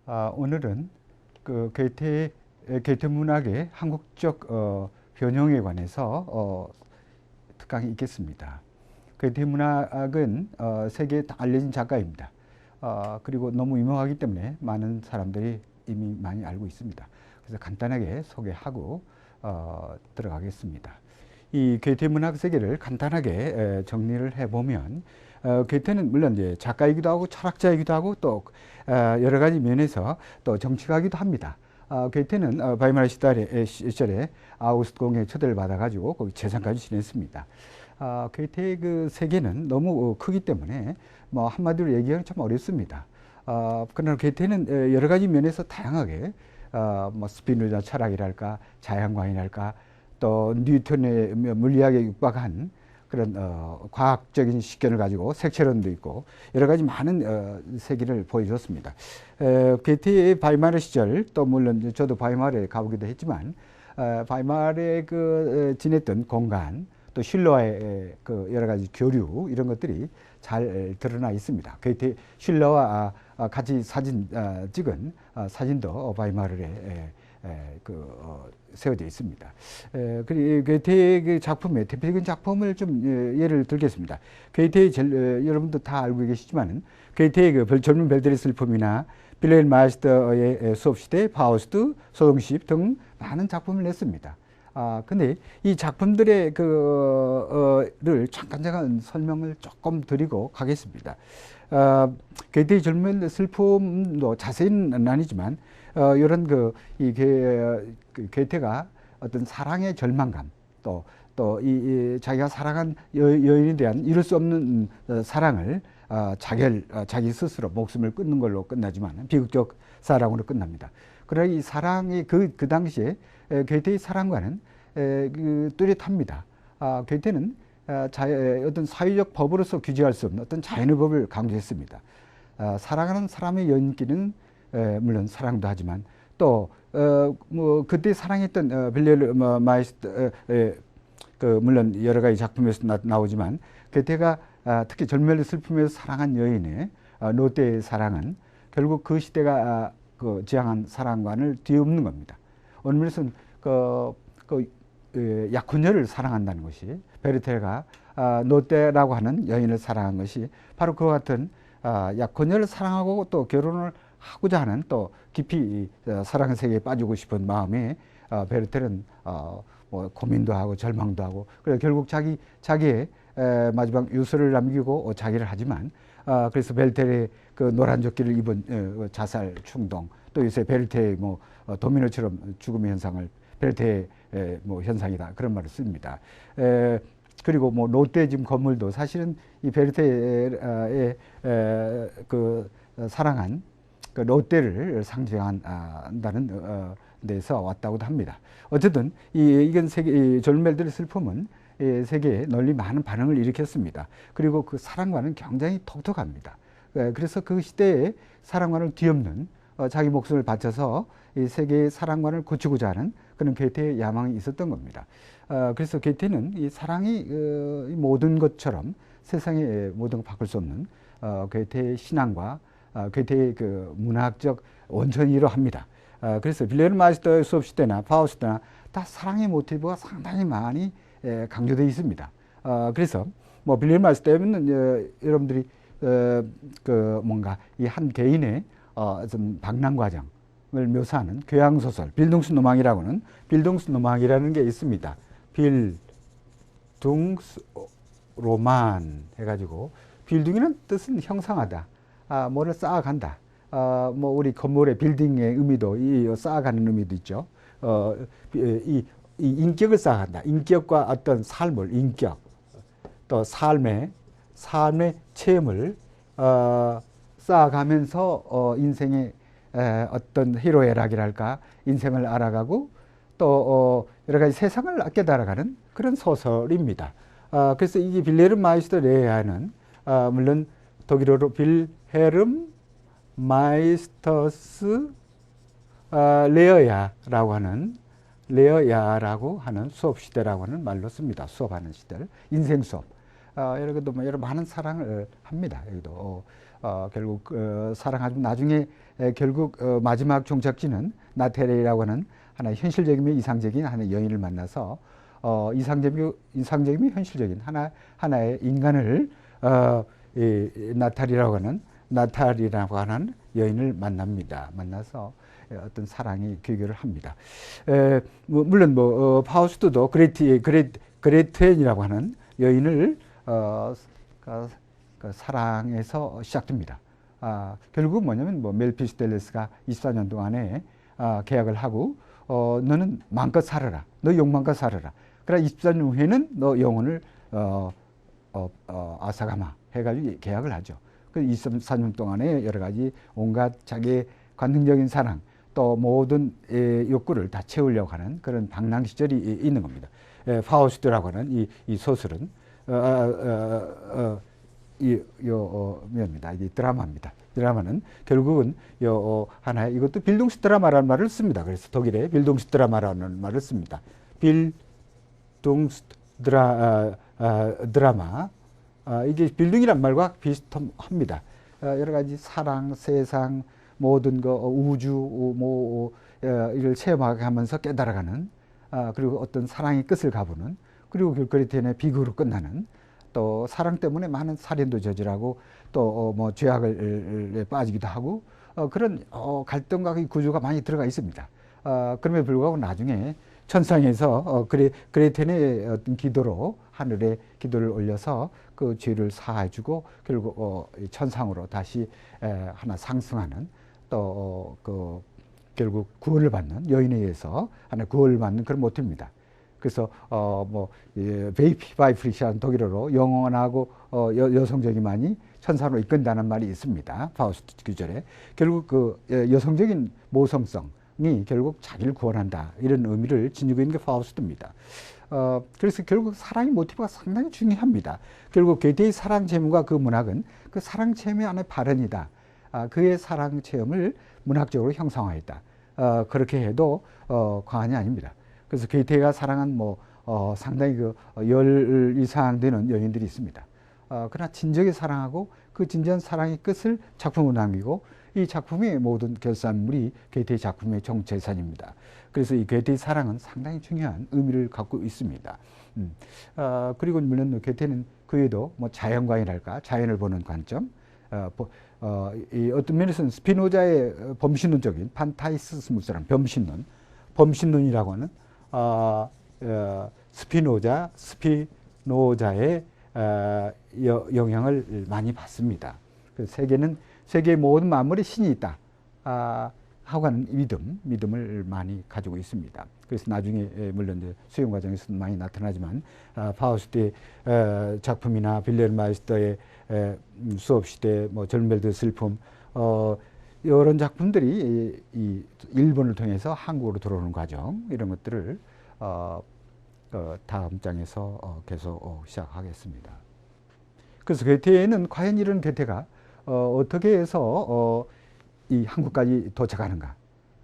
오늘은 그 게테 문학의 한국적 변형에 관해서 특강이 있겠습니다. 게테 문학은 세계에 다 알려진 작가입니다. 그리고 너무 유명하기 때문에 많은 사람들이 이미 많이 알고 있습니다. 그래서 간단하게 소개하고 들어가겠습니다. 이 게테 문학 세계를 간단하게 정리를 해보면 게테는 물론 이제 작가이기도 하고 철학자이기도 하고 또 여러 가지 면에서 또 정치가이기도 합니다. 게테는 바이마르 시절에 아우구스트 공의 초대를 받아가지고 거기 재상까지 지냈습니다. 게테의 그 세계는 너무 크기 때문에 뭐 한마디로 얘기하기는 좀 어렵습니다. 그러나 게테는 여러 가지 면에서 다양하게 뭐 스피노자 철학이랄까 자연광이랄까 또 뉴턴의 물리학에 육박한 그런 과학적인 식견을 가지고 색채론도 있고 여러 가지 많은 세계를 보여줬습니다. 게테의 바이마르 시절 또 물론 저도 바이마르에 가보기도 했지만 바이마르에 지냈던 공간 또 슐러와의 그 여러 가지 교류 이런 것들이 잘 드러나 있습니다. 게테 슐러와 같이 사진 찍은 사진도 바이마르에 세워져 있습니다. 그리고 게테의 그 작품의 대표적인 작품을 좀 예를 들겠습니다. 게테의 여러분도 다 알고 계시지만은 게테의 그 젊은 별들의 슬픔이나 빌헬 마이스터의 수업시대, 파우스트, 소동시집 등 많은 작품을 냈습니다. 근데 이 작품들의 를 잠깐 설명을 조금 드리고 가겠습니다. 게테의 젊은 슬픔도 자세히는 아니지만 이런 게테가 어떤 사랑의 절망감 또 자기가 사랑한 여인에 대한 이룰 수 없는 사랑을 자기 스스로 목숨을 끊는 걸로 끝나지만 비극적 사랑으로 끝납니다. 그러나 이 사랑이 그 당시에 게테의 사랑과는 뚜렷합니다. 게테는 어떤 사회적 법으로서 규제할 수 없는 어떤 자연의 법을 강조했습니다. 사랑하는 사람의 연기는 물론 사랑도 하지만 또 뭐 그때 사랑했던 빌레르 마이스터 물론 여러 가지 작품에서 나오지만 게테가 특히 절멸의 슬픔에서 사랑한 여인의 노떼의 사랑은 결국 그 시대가 지향한 사랑관을 뒤엎는 겁니다. 어느 면에서는 약혼녀를 사랑한다는 것이 베르테가 노떼라고 하는 여인을 사랑한 것이 바로 그와 같은 약혼녀를 사랑하고 또 결혼을 하고자 하는 또 깊이 사랑의 세계에 빠지고 싶은 마음에 베르테는 뭐 고민도 하고 절망도 하고 그래 결국 자기의 마지막 유서를 남기고 자기를 하지만 그래서 베르테의 그 노란 조끼를 입은 자살 충동 또 요새 베르테의 뭐 도미노처럼 죽음의 현상을 베르테의 뭐 현상이다 그런 말을 씁니다. 그리고 뭐 롯데 지금 건물도 사실은 이 베르테의 사랑한 그 롯데를 상징한다는 데서 왔다고도 합니다. 어쨌든 이건 이 졸멜들의 슬픔은 세계에 널리 많은 반응을 일으켰습니다. 그리고 그 사랑과는 굉장히 독특합니다. 그래서 그 시대의 사랑관을 뒤엎는 자기 목숨을 바쳐서 이 세계의 사랑관을 고치고자 하는 그런 게테의 야망이 있었던 겁니다. 그래서 게테는 이 사랑이 모든 것처럼 세상의 모든 걸 바꿀 수 없는 게테의 신앙과 게테의 그 문학적 원천이기도 합니다. 그래서 빌레르 마이스터의 수업 시대나 파우스트나 다 사랑의 모티브가 상당히 많이 강조되어 있습니다. 그래서 뭐 빌레르 마이스터는 여러분들이 뭔가 이 한 개인의 좀 방랑 과정을 묘사하는 교양 소설 빌둥스노망이라고는 빌둥스노망이라는 게 있습니다. 빌둥스 로만 해가지고 빌둥이라는 뜻은 형상하다. 뭐를 쌓아간다. 뭐 우리 건물의 빌딩의 의미도 쌓아가는 의미도 있죠. 이 인격을 쌓아간다. 인격과 어떤 삶을 인격 또 삶의 체험을 쌓아가면서 인생의 어떤 희로애락이랄까 인생을 알아가고 또 여러 가지 세상을 깨달아가는 그런 소설입니다. 그래서 이게 빌레르 마이스터 레아는 물론 독일어로 빌헤름 마이스터스 레어야라고 하는 수업 시대라고 하는 말로 씁니다. 수업하는 시대를 인생 수업. 여러 많은 사랑을 합니다. 여기도 결국 사랑하지만 나중에 결국 마지막 종착지는 나테레이라고 하는 하나의 현실적이며 이상적인 하나의 여인을 만나서 이상적이며 현실적인 하나의 인간을 이 나탈이라고 하는 여인을 만납니다. 만나서 어떤 사랑의 교교를 합니다. 물론 파우스트도 그레트엔이라고 하는 여인을 사랑에서 시작됩니다. 결국 뭐냐면 멜피스텔레스가 24년 동안에 계약을 하고 너는 마음껏 살아라. 너 욕망껏 살아라. 그러나 24년 후에는 너 영혼을 아사가마 해가지고 계약을 하죠. 그 24년 동안에 여러 가지 온갖 자기의 관능적인 사랑 또 모든 욕구를 다 채우려고 하는 그런 방랑 시절이 있는 겁니다. 파우스트라고 하는 이 소설은 이 드라마입니다. 드라마는 결국은 하나의 이것도 빌둥스 드라마라는 말을 씁니다. 그래서 독일에 빌둥스 드라마라는 말을 씁니다. 빌둥스 드라마 이게 빌둥이란 말과 비슷합니다. 여러 가지 사랑, 세상, 모든 우주 이를 체험하게 하면서 깨달아가는 그리고 어떤 사랑의 끝을 가보는 그리고 그레텐의 비극으로 끝나는 또 사랑 때문에 많은 살인도 저질하고 또 죄악을 빠지기도 하고 그런 갈등과 구조가 많이 들어가 있습니다. 그럼에도 불구하고 나중에 천상에서 그레텐의 어떤 기도로 하늘에 기도를 올려서 그 죄를 사해주고 결국 천상으로 다시 하나 상승하는 또 결국 구원을 받는 여인에 의해서 하나 구원을 받는 그런 모티브입니다. 그래서 베이피바이프리시한 독일어로 영원하고 여성적이만이 천사로 이끈다는 말이 있습니다. 파우스트 규절에 결국 그 여성적인 모성성이 결국 자기를 구원한다 이런 의미를 지니고 있는 게 파우스트입니다. 그래서 결국 사랑의 모티브가 상당히 중요합니다. 결국 게테의 사랑 체험과 그 문학은 그 사랑 체험의 하나의 발현이다. 그의 사랑 체험을 문학적으로 형성하였다. 그렇게 해도 과언이 아닙니다. 그래서 게테가 사랑한 상당히 열 이상 되는 여인들이 있습니다. 그러나 진정하게 사랑하고 그 진정한 사랑의 끝을 작품으로 남기고 이 작품의 모든 결산물이 게테의 작품의 정재산입니다. 그래서 이 게테의 사랑은 상당히 중요한 의미를 갖고 있습니다. 그리고 물론 게테는 그 외에도 자연관이랄까 자연을 보는 관점, 이 어떤 면에서는 스피노자의 범신론적인 판타이스무스라는 범신론이라고 하는 스피노자의 영향을 많이 받습니다. 세계의 모든 만물에 신이 있다 하고 하는 믿음을 많이 가지고 있습니다. 그래서 나중에 물론 이제 수용 과정에서는 많이 나타나지만 파우스트의 작품이나 빌레르 마이스터의 수업 시대, 절멜드 슬픔 이런 작품들이 이 일본을 통해서 한국으로 들어오는 과정 이런 것들을 다음 장에서 계속 시작하겠습니다. 그래서 게테는 과연 이런 게테가 어떻게 해서 이 한국까지 도착하는가,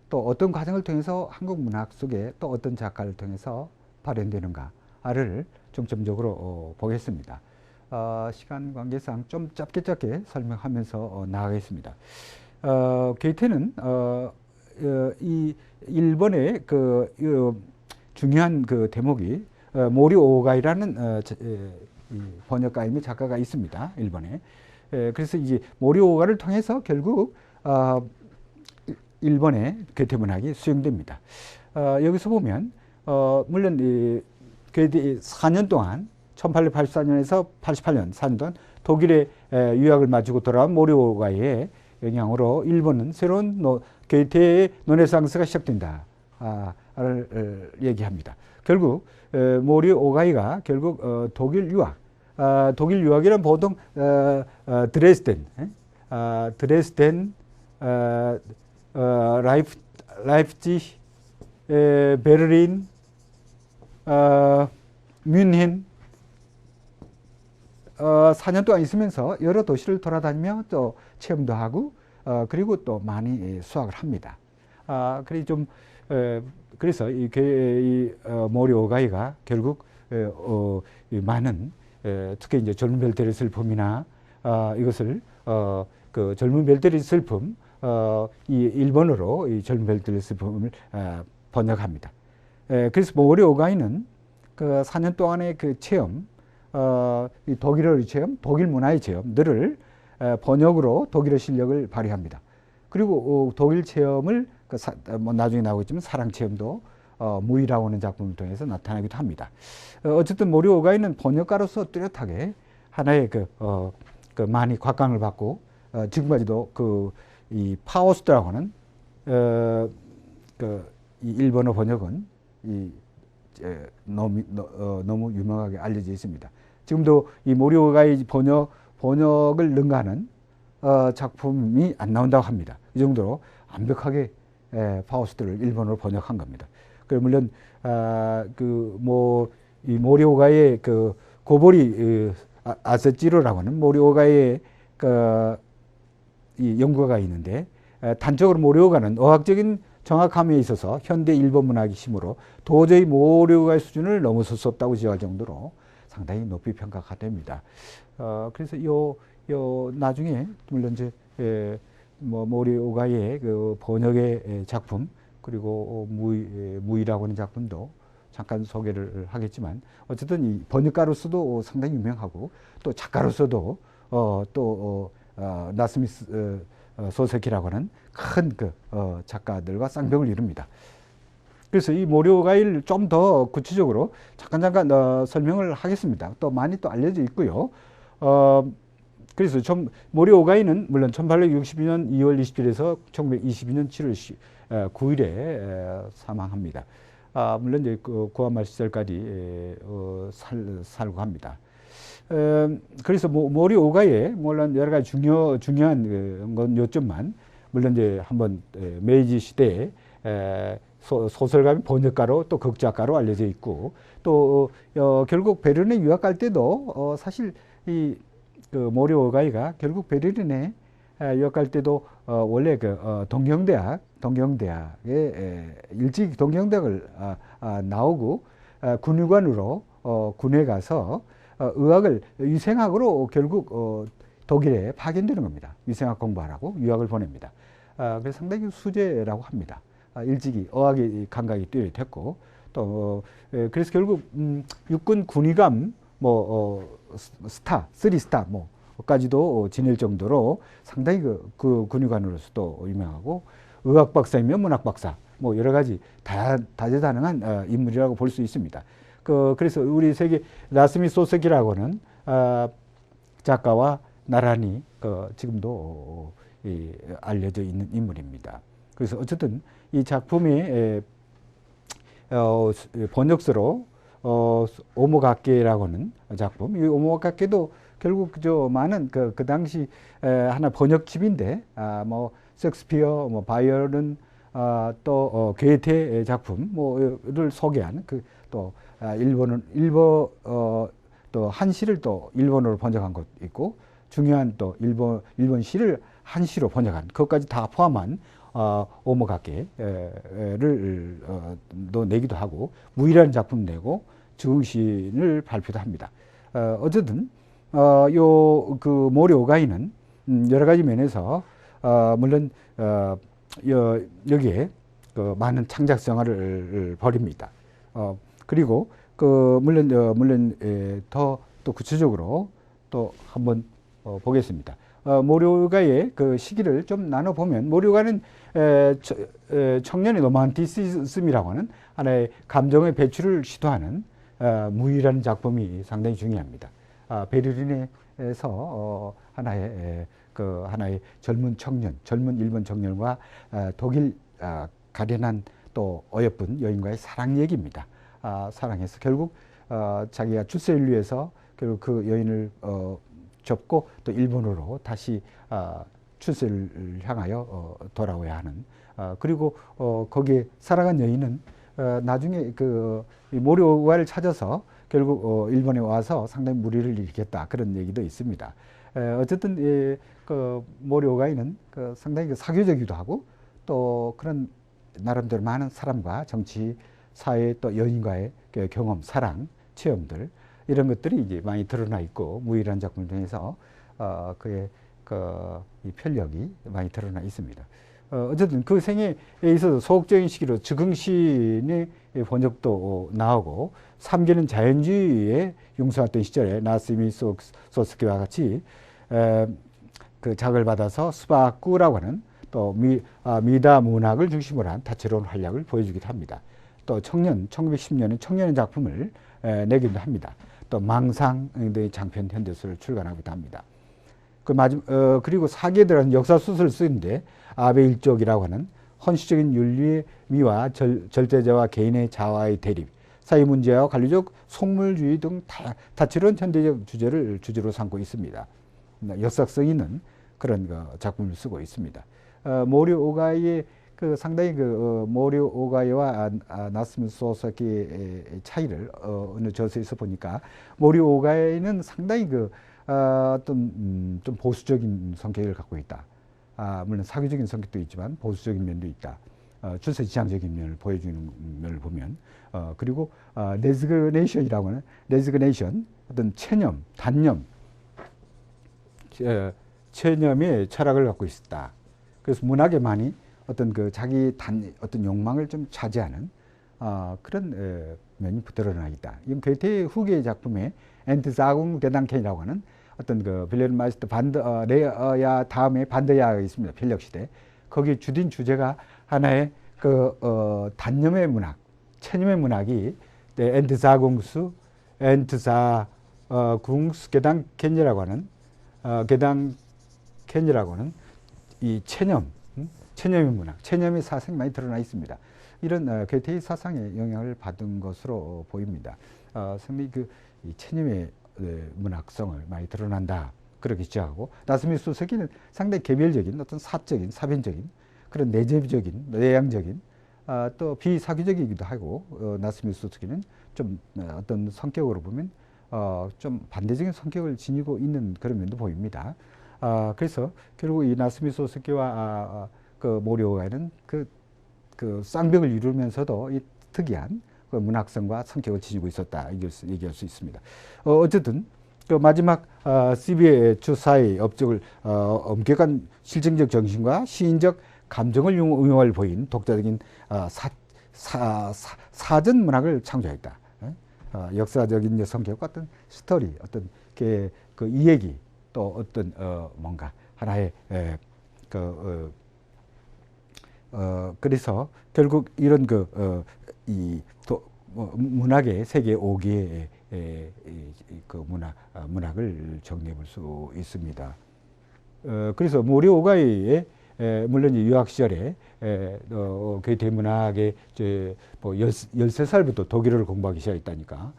또 어떤 과정을 통해서 한국 문학 속에 또 어떤 작가를 통해서 발현되는가를 중점적으로 보겠습니다. 시간 관계상 좀 짧게 설명하면서 나가겠습니다. 게테는 이 일본의 중요한 대목이 모리 오가이라는 번역가이며 작가가 있습니다. 일본에. 그래서 이제 모리 오가를 통해서 결국 일본의 게테 문학이 수용됩니다. 여기서 보면 물론 게테 4년 동안 1884년에서 88년 4년 동안 독일에 유학을 마치고 돌아온 모리 오가이의 영향으로 일본은 새로운 게테의 르네상스가 시작된다를 얘기합니다. 결국 모리 오가이가 결국 독일 유학이란 보통 드레스덴, 라이프치히, 베를린, 뮌헨 4년 동안 있으면서 여러 도시를 돌아다니며 또 체험도 하고 그리고 또 많이 수학을 합니다. 그래서 이 모리 오가이가 결국 많은 특히 이제 졸음벨 슬픔이나 이것을 그 젊은 별들의 슬픔, 이 일본어로 이 젊은 별들의 슬픔을 번역합니다. 그래서 모리 오가이는 그 4년 동안의 그 체험, 이 독일어의 체험, 독일 문화의 체험들을 번역으로 독일어 실력을 발휘합니다. 그리고 독일 체험을 뭐 나중에 나오겠지만 사랑 체험도 무이라고 하는 작품을 통해서 나타나기도 합니다. 어쨌든 모리 오가이는 번역가로서 뚜렷하게 하나의 그 많이 곽강을 받고 지금까지도 이 파우스트라고 하는 이 일본어 번역은 너무 유명하게 알려져 있습니다. 지금도 이 모리 오가이 번역을 능가하는 작품이 안 나온다고 합니다. 이 정도로 완벽하게 파우스트를 일본어로 번역한 겁니다. 물론 이 모리 오가이의 그 고보리 아세찌로라고 하는 모리 오가이의 이 연구가 있는데 단적으로 모리 오가는 어학적인 정확함에 있어서 현대 일본 문학의 힘으로 도저히 모리 오가이 수준을 넘어설 수 없다고 지적할 정도로 상당히 높이 평가가 됩니다. 그래서 나중에 물론 이제 모리 오가이의 그 번역의 작품 그리고 무이라고 하는 작품도 잠깐 소개를 하겠지만 어쨌든 이 번역가로서도 상당히 유명하고 또 작가로서도 나스미 소세키라고 하는 큰 작가들과 쌍벽을 이룹니다. 그래서 이 모리 오가이를 좀 더 구체적으로 잠깐 설명을 하겠습니다. 또 많이 또 알려져 있고요. 그래서 모리 오가이는 물론 1862년 2월 20일에서 1922년 7월 9일에 사망합니다. 물론 이제 구한말 시절까지 살고 합니다. 그래서 모리 오가이의 물론 여러 가지 중요한 건 요점만 물론 이제 한번 메이지 시대에 소설가 번역가로 또 극작가로 알려져 있고 또 결국 베를린에 유학 갈 때도 사실 이 모리 오가이가 결국 베를린에 유학 갈 때도 원래 동경대학에 일찍 동경대학을 나오고 군의관으로 군에 가서 의학을 위생학으로 결국 독일에 파견되는 겁니다. 위생학 공부하라고 유학을 보냅니다. 그래서 상당히 수재라고 합니다. 일찍이 어학의 감각이 뚜렷했고 또 그래서 결국 육군 군의관 스타, 3스타 까지도 지낼 정도로 상당히 그 군의관으로서도 유명하고 의학 박사이면 문학 박사 여러 가지 다재다능한 인물이라고 볼 수 있습니다. 그래서 우리 세계 나스미 소세키라고 하는 작가와 나란히 지금도 알려져 있는 인물입니다. 그래서 어쨌든 이 작품의 번역서로 오모가케라고 하는 작품, 이 오모가케도 결국 많은 그 당시 하나 번역집인데 섹스피어, 바이올은 또 괴테의 작품을 소개한 또 또 한시를 또 일본어로 번역한 것도 있고 중요한 또 일본 시를 한시로 번역한 그것까지 다 포함한 오모가케를 내기도 하고 무이라는 작품 내고 증흥신을 발표도 합니다. 어쨌든 모리 오가이는 여러 가지 면에서 물론 여기에 많은 창작 생활을 벌입니다. 그리고 물론 더 또 구체적으로 또 한번 보겠습니다. 모리 오가이의 그 시기를 좀 나눠보면 모리 오가이는 청년의 로만티시즘이라고 하는 하나의 감정의 배출을 시도하는 무이라는 작품이 상당히 중요합니다. 베를린에서 하나의 젊은 일본 청년과 독일 가련한 또 어여쁜 여인과의 사랑 얘기입니다. 사랑해서 결국 자기가 출세를 위해서 결국 그 여인을 접고 또 일본으로 다시 출세를 향하여 돌아와야 하는 그리고 거기에 살아간 여인은 나중에 모리 오가이를 찾아서 결국 일본에 와서 상당히 무리를 일으켰다 그런 얘기도 있습니다. 어쨌든 모리 오가이는 상당히 사교적이기도 하고 또 그런 나름대로 많은 사람과 정치, 사회 또 연인과의 경험, 사랑, 체험들 이런 것들이 이제 많이 드러나 있고 무일한 작품을 통해서 그의 이 편력이 많이 드러나 있습니다. 어쨌든 그 생애에 있어서 소극적인 시기로 즉흥신의 번역도 나오고 3기는 자연주의에 융성했던 시절에 나스미 소스키와 같이 그 작을 받아서 스바쿠라고 하는 또 미다 문학을 중심으로 한 다채로운 활약을 보여주기도 합니다. 또 1910년에 청년의 작품을 내기도 합니다. 또 망상의 장편 현대소를 출간하기도 합니다. 그리고 사기에 들어간 역사소설을 쓰는데 아베 일족이라고 하는 헌시적인 윤리의 미와 절대자와 개인의 자아의 대립, 사회 문제와 관리적 속물주의 등 다채로운 현대적 주제를 주제로 삼고 있습니다. 역사성 있는 그런 작품을 쓰고 있습니다. 모리오 오가이의 상당히 모리오 오가이와 나스미 소사키의 차이를 어느 저서에서 보니까 모리오 오가이는 상당히 어떤 좀 보수적인 성격을 갖고 있다. 물론 사교적인 성격도 있지만 보수적인 면도 있다. 출세지향적인 면을 보여주는 면을 보면 그리고 레지그네이션이라고 하는 레지그네이션 어떤 체념, 단념, 체념의 철학을 갖고 있었다. 그래서 문학에 많이 어떤 자기 어떤 욕망을 좀 차지하는 그런 면이 드러나 있다. 이건 괴테의 후기의 작품에 엔트사궁 대당켄이라고 하는 어떤 빌레르 마이스터 반드야 다음에 반드야가 있습니다. 편력시대. 거기 주된 주제가 하나의 단념의 문학, 체념의 문학이 엔트사궁스 게당켄이라고 하는 게당켄이라고 하는 이 체념의 문학, 체념의 사상이 많이 드러나 있습니다. 이런 괴테의 사상에 영향을 받은 것으로 보입니다. 상당히 이 체념의 문학성을 많이 드러난다. 그렇게 지적하고 나스미 소스키는 상당히 개별적인 어떤 사적인, 사변적인 그런 내재적인, 내향적인 또 비사교적이기도 하고 나스미 소스키는 좀 어떤 성격으로 보면 좀 반대적인 성격을 지니고 있는 그런 면도 보입니다. 그래서 결국 이 나스미 소스키와 모리오가이는 그 쌍벽을 이루면서도 이 특이한 문학성과 성격을 지니고 있었다 얘기할 수 있습니다. 어쨌든 마지막 시비의 주사의 업적을 엄격한 실증적 정신과 시인적 감정을 응용을 보인 독자적인 사전 문학을 창조했다. 역사적인 성격과 어떤 스토리, 어떤 그 이야기 또 어떤 뭔가 하나의 그래서 결국 이런 문학의 세계 5개의 문학을 정리해 볼 수 있습니다. 그래서 모리오 오가이의 물론 유학 시절에 괴테 문학의 13살부터 독일어를 공부하기 시작했다니까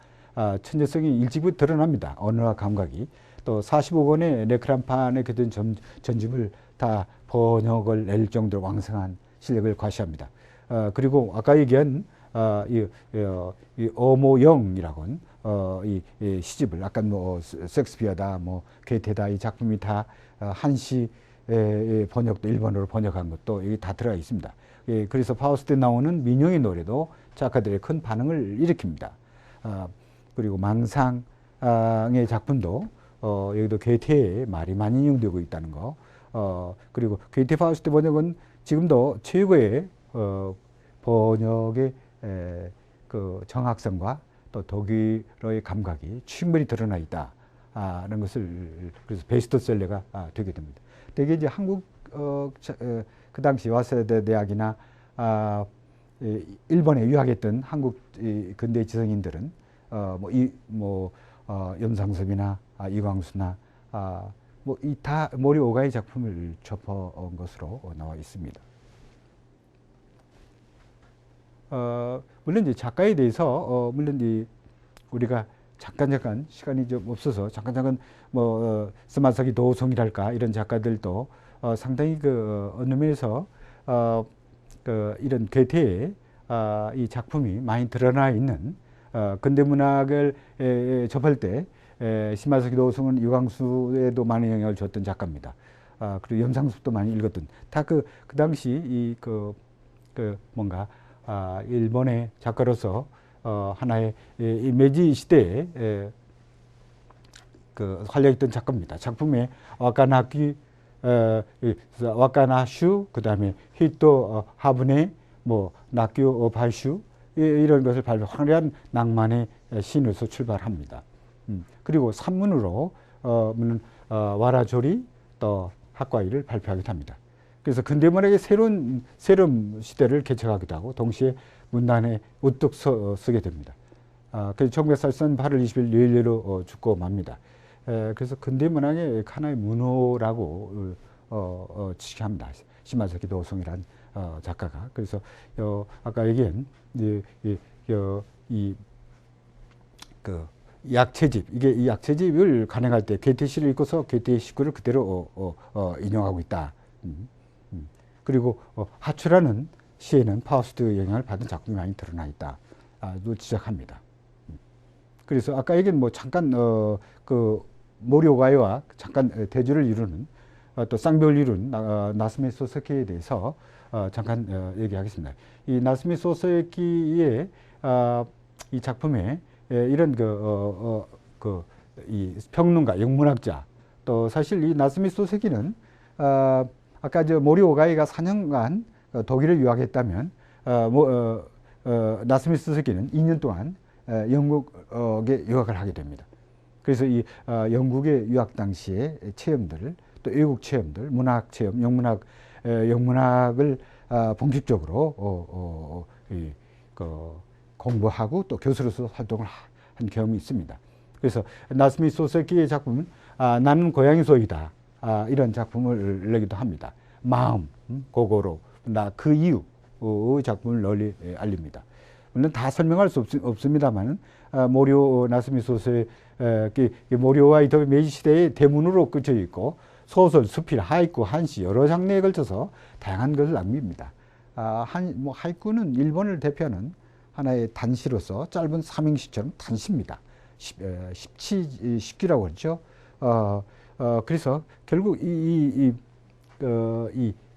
천재성이 일찍부터 드러납니다. 언어와 감각이. 또 45권의 네크란판의 전집을 다 번역을 낼 정도로 왕성한 실력을 과시합니다. 그리고 아까 얘기한 이 어모영이라고 하는 이 시집을 아까 섹스피어다 괴테다 이 작품이 다 한시 번역도 일본어로 번역한 것도 여기 다 들어가 있습니다. 그래서 파우스트에 나오는 민용의 노래도 작가들의 큰 반응을 일으킵니다. 그리고 망상의 작품도 여기도 괴테의 말이 많이 인용되고 있다는 거. 그리고 괴테 파우스트 번역은 지금도 최고의 번역의 정확성과 또 독일어의 감각이 충분히 드러나 있다는 것을 그래서 베스트셀러가 되게 됩니다. 대개 이제 한국 그 당시 와세대 대학이나 일본에 유학했던 한국 근대 지성인들은 염상섭이나 이광수나 이 다 모리 오가이 작품을 접한 것으로 나와 있습니다. 물론 이제 작가에 대해서 물론 우리가 잠깐 시간이 좀 없어서 잠깐 스마사키 도송이랄까 이런 작가들도 상당히 어느 면에서 이런 괴테의 이 작품이 많이 드러나 있는 근대 문학을 접할 때 시마사키 도송은 유광수에도 많은 영향을 줬던 작가입니다. 그리고 염상섭도 많이 읽었던 다 그 당시 뭔가 일본의 작가로서 하나의 이 메지 시대에 활약했던 작가입니다. 작품에 와카나키 와카나슈, 그 다음에 히토 하브네, 뭐 나쿄 바이슈 이런 것을 발표, 화려한 낭만의 시인으로서 출발합니다. 그리고 산문으로 와라조리 또 학과일을 발표하기도 합니다. 그래서 근대문학의 새로운 시대를 개척하기도 하고 동시에 문단에 우뚝 서게 됩니다. 그래서 1943년 8월 20일 뇌일례로 죽고 맙니다. 그래서 근대문학의 하나의 문호라고 지식합니다. 시마자키 도송이란 작가가. 그래서 아까 얘기한 약체집, 이게 이 약체집을 간행할 때 괴테시를 읽고서 괴테의 식구를 그대로 인용하고 있다. 그리고 하추라는 시에는 파우스트의 영향을 받은 작품이 많이 드러나 있다도 지적합니다. 그래서 아까 얘기한 뭐 잠깐 그 모리오가이와 잠깐 대조를 이루는 또 쌍벽을 이룬 나스미 소세키에 대해서 잠깐 얘기하겠습니다. 이 나스미 소세키의 이 작품에 이런 이 평론가, 영문학자, 또 사실 이 나스미 소세키는 아까 저 모리오가이가 4년간 독일을 유학했다면 나스미 소세키는 2년 동안 영국에 유학을 하게 됩니다. 그래서 이 영국의 유학 당시의 체험들, 또 외국 체험들, 문학 체험, 영문학을 본격적으로 공부하고 또 교수로서 활동을 한 경험이 있습니다. 그래서 나스미 소세키의 작품은 나는 고양이 소이다, 이런 작품을 내기도 합니다. 마음, 고고로, 나 그 이유 작품을 널리 알립니다. 물론 다 설명할 수 없습니다만 모리오 나스미 소세 모리오와 이토 메이지 시대의 대문으로 끄져 있고 소설, 수필, 하이쿠, 한시 여러 장르에 걸쳐서 다양한 것을 남깁니다. 하이쿠는 일본을 대표하는 하나의 단시로서 짧은 삼행시처럼 단시입니다. 십기라고 그러죠. 그래서 결국 이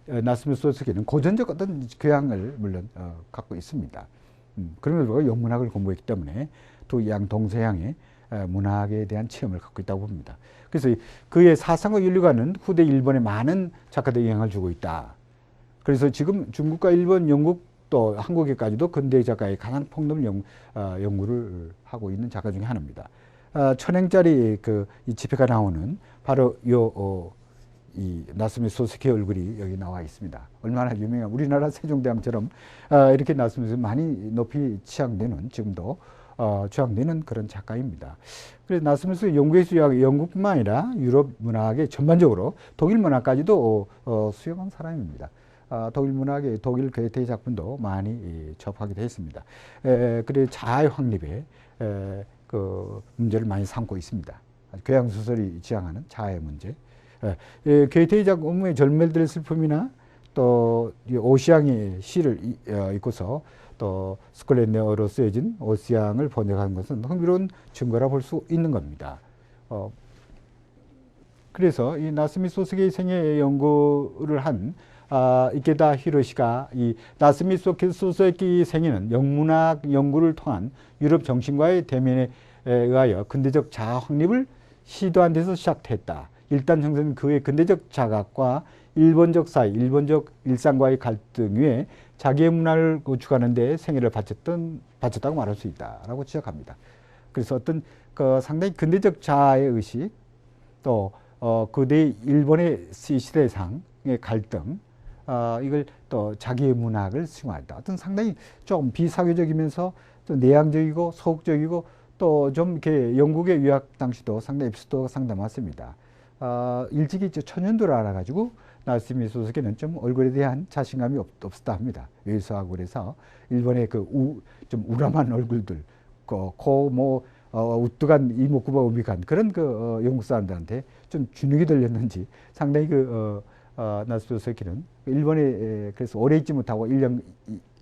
나스미 소세키는 고전적 어떤 교양을 물론 갖고 있습니다. 그럼에도 불구하고 영문학을 공부했기 때문에 두 양 동서양의 문학에 대한 체험을 갖고 있다고 봅니다. 그래서 그의 사상과 윤리관은 후대 일본에 많은 작가들에 영향을 주고 있다. 그래서 지금 중국과 일본, 영국 또 한국에까지도 근대 작가의 가장 폭넓은 연구를 하고 있는 작가 중에 하나입니다. 1000행짜리 이 집회가 나오는 바로 이 나스미 소세키의 얼굴이 여기 나와 있습니다. 얼마나 유명한, 우리나라 세종대왕처럼 이렇게 나스미 많이 높이 치양되는, 지금도 추앙되는 그런 작가입니다. 그래서 나스미 소세키 영국에서 영국뿐만 아니라 유럽 문학의 전반적으로 독일 문학까지도 수용한 사람입니다. 독일 문학의 독일 괴테의 작품도 많이 접하기도 했습니다. 그리고 자아의 확립에 그 문제를 많이 삼고 있습니다. 교양소설이 지향하는 자아의 문제. 괴테의 작품의 절멜들의 슬픔이나 또 오시앙의 시를 읽고서 또 스콜렛네어로 쓰여진 오시앙을 번역한 것은 흥미로운 증거라 볼 수 있는 겁니다. 그래서 이 나스미 소세키의 생애 연구를 한 이케다 히로시가 이 나스미 소세키 생애는 영문학 연구를 통한 유럽 정신과의 대면에 의하여 근대적 자아 확립을 시도한 데서 시작됐다. 일단 형성된 그의 근대적 자각과 일본적 사회, 일본적 일상과의 갈등 위에 자기의 문화를 구축하는 데 생애를 바쳤다고 말할 수 있다라고 지적합니다. 그래서 어떤 상당히 근대적 자아의 의식, 또 그대 일본의 시대상의 갈등, 이걸 또 자기의 문학을 승화했다. 어떤 상당히 좀 비사교적이면서 또 내향적이고 소극적이고 또 좀 이렇게 영국의 유학 당시도 상당히 에피소드가 상당히 많습니다. 일찍이 천연두를 알아가지고 나스미 소세키는 좀 얼굴에 대한 자신감이 없었다 합니다. 외소하고 그래서 일본의 좀 우람한 얼굴들, 우뚝한 이목구가 우믹한 그런 영국 사람들한테 좀 주눅이 들렸는지 상당히 나스미 소세키는 일본에 그래서 오래 있지 못하고 1년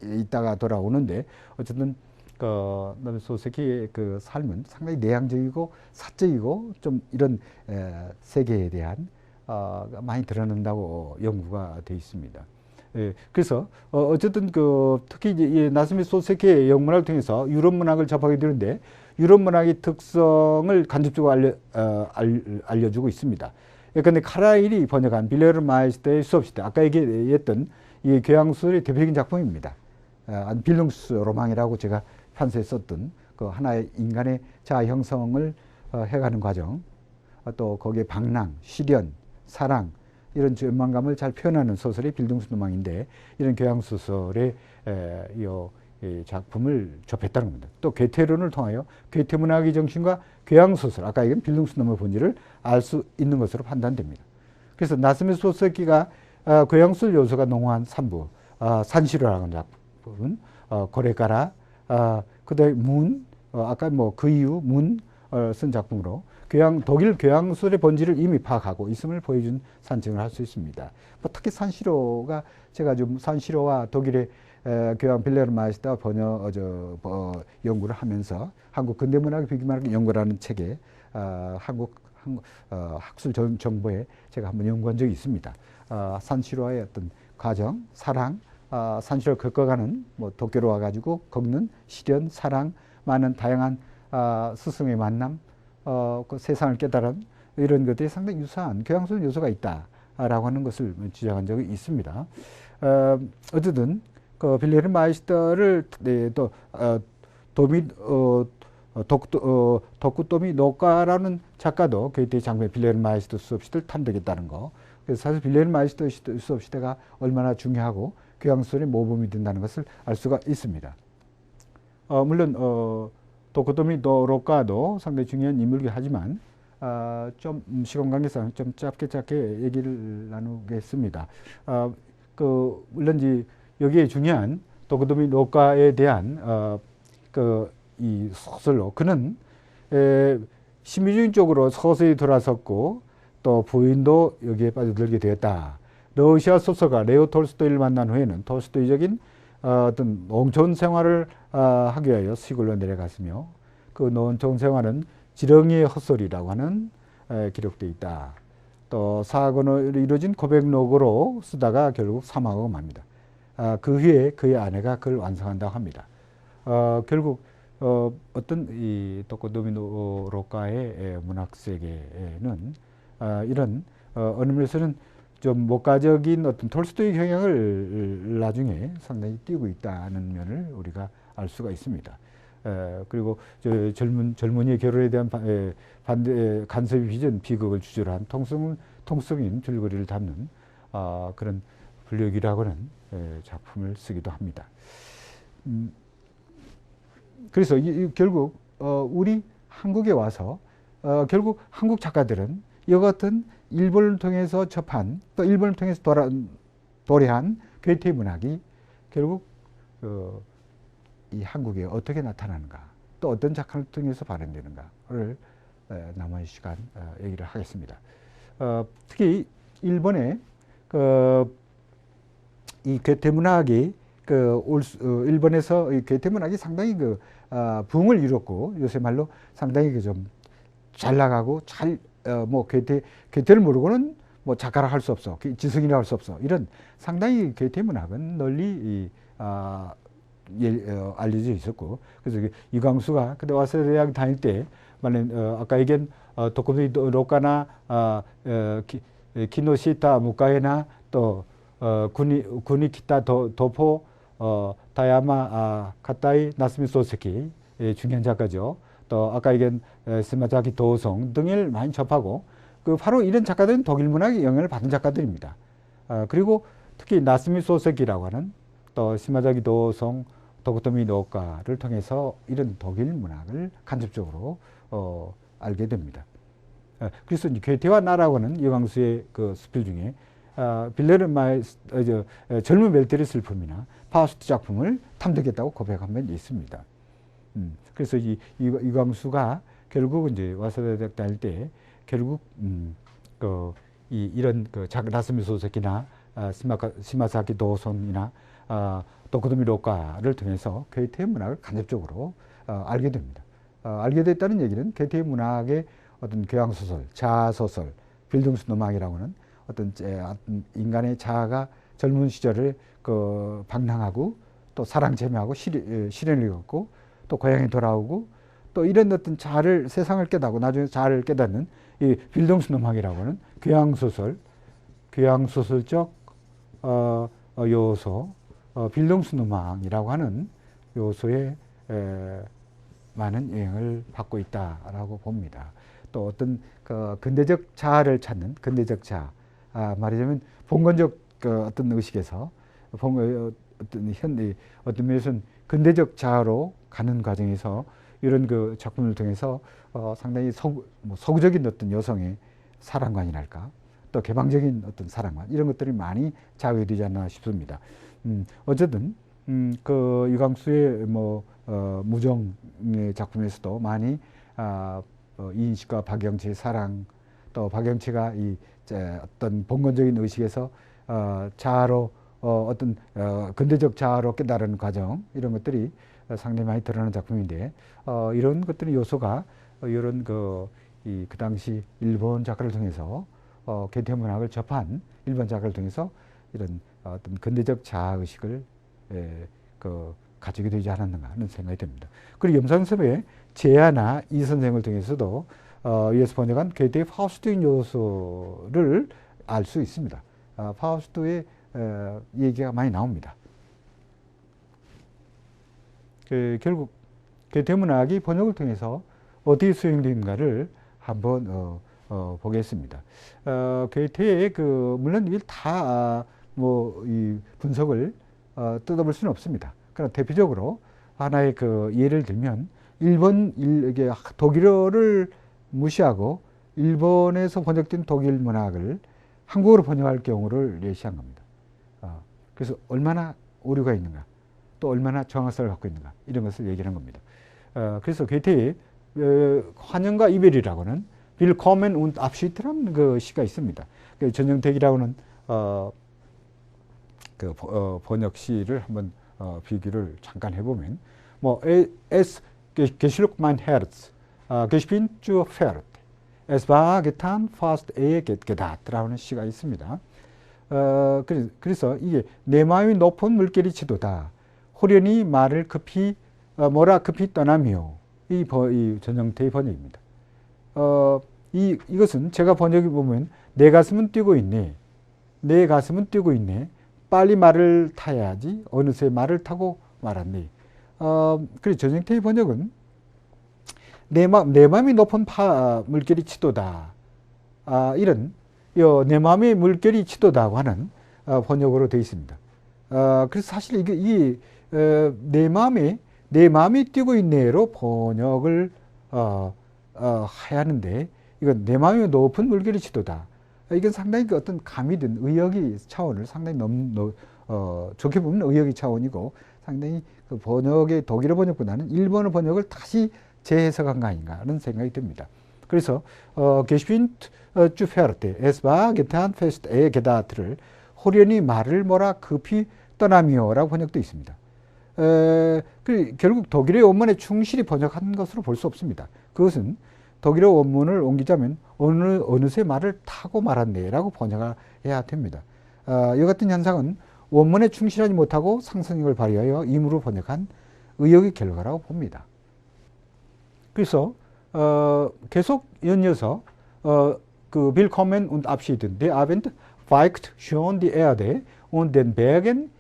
있다가 돌아오는데 어쨌든 나스미 소세키의 삶은 상당히 내향적이고 사적이고 좀 이런 세계에 대한 많이 드러난다고 연구가 되어 있습니다. 그래서 어쨌든 특히 이 나스미 소세키의 영문학을 통해서 유럽 문학을 접하게 되는데 유럽 문학의 특성을 간접적으로 알려주고 있습니다. 예컨대 카라일이 번역한 빌레르 마이스터의 수업시대, 아까 얘기했던 이 교양술의 대표적인 작품입니다. 빌룽스로망이라고 제가 판서에 썼던 그 하나의 인간의 자아 형성을 해가는 과정, 또 거기에 방랑, 시련, 사랑 이런 절망감을 잘 표현하는 소설이 빌룽스로망인데, 이런 교양소설의 이 작품을 접했다는 겁니다. 또 괴테론을 통하여 괴테 문학의 정신과 교양소설, 아까 얘기한 빌룽스노의 본질을 알 수 있는 것으로 판단됩니다. 그래서 나스미 소세키가 교양술 요소가 농후한 3부, 산시로라는 작품은 고레가라, 그다음에 문, 아까 뭐 그 이유 문 쓴 작품으로 독일 교양술의 본질을 이미 파악하고 있음을 보여준 산증을 할 수 있습니다. 뭐 특히 산시로가, 제가 좀 산시로와 독일의 교양 빌레르 마이스터 번역 연구를 하면서 한국 근대문학의 비기문학 연구라는 책에 한국 학술 정보에 제가 한번 연구한 적이 있습니다. 산시로와의 어떤 과정, 사랑, 산시로를 겪어가는 뭐 도쿄로 와가지고 겪는 시련, 사랑, 많은 다양한 스승의 만남, 그 세상을 깨달은 이런 것들이 상당히 유사한 교양술 요소가 있다라고 하는 것을 주장한 적이 있습니다. 어쨌든 그 빌레르 마이스터를 또 도쿠토미 노카라는 작가도 괴테의 장편 빌레르 마이스터 수업시대를 탐독했다는 거. 그래서 사실 빌레르 마이스터 수업시대가 얼마나 중요하고 교양술의 모범이 된다는 것을 알 수가 있습니다. 물론 도쿠토미 노카도 상당히 중요한 인물이긴 하지만 좀 시간 관계상 좀 짧게 얘기를 나누겠습니다. 물론 이제 여기에 중요한 도쿠토미 노카에 대한 이 소설로, 그는 심리주의 쪽으로 서서히 돌아섰고 또 부인도 여기에 빠져들게 되었다. 러시아 소설가 레오 톨스토이를 만난 후에는 톨스토이적인 어떤 농촌 생활을 하기 위하여 시골로 내려갔으며, 그 농촌 생활은 지렁이의 헛소리라고 하는 기록되어 있다. 또 사건으로 이루어진 고백록으로 쓰다가 결국 사망하고 맙니다. 그 후에 그의 아내가 그걸 완성한다고 합니다. 결국 어떤 이 도쿠토미 노카의 문학 세계에는 이런 어느 면에서는 좀 목가적인 어떤 톨스토이 경향을 나중에 상당히 띄고 있다는 면을 우리가 알 수가 있습니다. 그리고 젊은이의 결혼에 대한 간섭이 빚은 비극을 주제로 한 통성인 줄거리를 담는 그런 불력이라고는 작품을 쓰기도 합니다. 그래서 결국 우리 한국에 와서 결국 한국 작가들은 이와 같은 일본을 통해서 접한, 또 일본을 통해서 도래한 괴테 문학이 결국 이 한국에 어떻게 나타나는가, 또 어떤 작가를 통해서 발현되는가를 남은 시간 얘기를 하겠습니다. 특히 일본의 이 괴테 문학이 일본에서 이 괴테 문학이 상당히 부흥을 이뤘고, 요새 말로 상당히 좀 잘 나가고 뭐 괴테를 모르고는 뭐 작가라 할 수 없어, 지성이라 할 수 없어, 이런 상당히 괴테 문학은 널리 알려져 있었고, 그래서 이광수가 그때 와서 대학 다닐 때 아까 얘기한 도쿠토미 노카나 키노시타 무카에나 또 구니키타 도포 다야마 카타이 나스미 소세키, 중요한 작가죠. 또 아까 얘기한 스마자키 도성 등을 많이 접하고, 바로 이런 작가들은 독일 문학의 영향을 받은 작가들입니다. 그리고 특히 나스미 소세키라고 하는, 또 시마자키 도성, 도쿠토미 노카를 통해서 이런 독일 문학을 간접적으로 알게 됩니다. 그래서 괴테와 나라고는 이광수의 그 수필 중에 빌레르 마이스터 젊은 멜테르 슬픔이나 파우스트 작품을 탐독했다고 고백한 바 있습니다. 그래서 이광수가 결국 이제 와사다 대학 다닐 때 결국 이런 나스미 소세키나 시마사키 도손이나 도쿠토미 노카를 통해서 괴테 문학을 간접적으로 알게 됩니다. 알게 됐다는 얘기는 괴테 문학의 어떤 교양소설, 자아소설, 빌둥스노망이라고 하는 어떤 인간의 자아가 젊은 시절을 방랑하고 또 사랑 재미하고 시련을 겪고 또 고향에 돌아오고 또 이런 어떤 자아를 세상을 깨닫고 나중에 자아를 깨닫는 이 빌동스노망이라고 하는 교양소설적 요소, 빌동스노망이라고 하는 요소에 많은 영향을 받고 있다라고 봅니다. 또 어떤 근대적 자아를 찾는 근대적 자아, 말하자면 봉건적 어떤 의식에서 어떤 면에서는 근대적 자아로 가는 과정에서 이런 그 작품을 통해서 상당히 서구적인 어떤 여성의 사랑관이랄까, 또 개방적인 어떤 사랑관, 이런 것들이 많이 자극되지 않나 싶습니다. 어쨌든 그 유광수의 무정의 작품에서도 많이 이인식과 박영치의 사랑, 또 박영치가 이 어떤 봉건적인 의식에서 자아로 어떤 근대적 자아로 깨달은 과정, 이런 것들이 상당히 많이 드러나는 작품인데, 이런 것들의 요소가 이런 그 당시 일본 작가를 통해서 게테 문학을 접한 일본 작가를 통해서 이런 어떤 근대적 자아 의식을 가지게 되지 않았는가 하는 생각이 듭니다. 그리고 염상섭의 제아나 이 선생을 통해서도 이에서 번역한 게테의 파우스트인 요소를 알 수 있습니다. 파우스트의 얘기가 많이 나옵니다. 결국 게테 문학이 번역을 통해서 어떻게 수행되는가를 한번 보겠습니다. 게테의 물론 이걸 다 이 분석을 뜯어볼 수는 없습니다. 그러나 대표적으로 하나의 예를 들면 이게 독일어를 무시하고 일본에서 번역된 독일 문학을 한국어로 번역할 경우를 예시한 겁니다. 그래서 얼마나 오류가 있는가, 또 얼마나 정확성을 갖고 있는가, 이런 것을 얘기하는 겁니다. 그래서 게테의 환영과 이별이라고는 빌코멘 und Abschied라는 그 시가 있습니다. 전영택이라고는 번역시를 한번 비교를 잠깐 해보면, Es geschluckt mein Herz, gespint zu Pferd, es war getan fast ehe gedat라는 시가 있습니다. 그래서 이게 내 마음이 높은 물결이 치도다, 호련히 말을 급히 급히 떠나며, 이 전영태의 번역입니다. 이것은 제가 번역해 보면 내 가슴은 뛰고 있네, 내 가슴은 뛰고 있네, 빨리 말을 타야지, 어느새 말을 타고 말았네. 그래서 전영태의 번역은 내 마음이 높은 물결이 치도다, 이런 내 마음의 물결이 치도다고 하는 번역으로 되어 있습니다. 그래서 사실 내 마음이 뛰고 있네로 번역을 해야 하는데, 이건 내 마음이 높은 물결이 치도다, 이건 상당히 어떤 가미된 의역의 차원을 상당히 좋게 보면 의역의 차원이고, 상당히 번역의 독일어 번역보다는 일본어 번역을 다시 재해석한 거 아닌가 하는 생각이 듭니다. 그래서 Geschwind zu Pferd, es war getan fest ehe gedat를 호련히 말을 급히 떠나며라고 번역되어 있습니다. 결국 독일의 원문에 충실히 번역한 것으로 볼 수 없습니다. 그것은 독일어 원문을 옮기자면 어느새 말을 타고 말았네라고 번역해야 됩니다. 이 같은 현상은 원문에 충실하지 못하고 상상력을 발휘하여 임으로 번역한 의역의 결과라고 봅니다. 그래서 계속 연이어서 Willkommen und Abschieden, der Abend weicht schon die Erde und den Bergen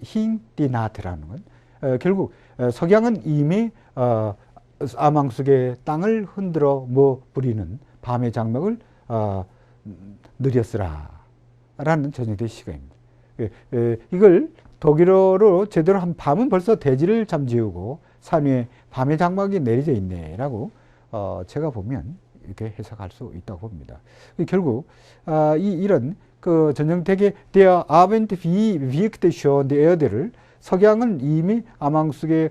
hing die Naht라는 건 결국 석양은 이미 아망 속의 땅을 흔들어 부리는 밤의 장막을 느렸으라 라는 전형의 시가입니다. 이걸 독일어로 제대로 한 밤은 벌써 대지를 잠재우고 산 위에 밤의 장막이 내려져 있네 라고 제가 보면 이렇게 해석할 수 있다고 봅니다. 결국 이런 전형택의 Der Abend wiegte schon die Erde를 석양은 이미 아망 속의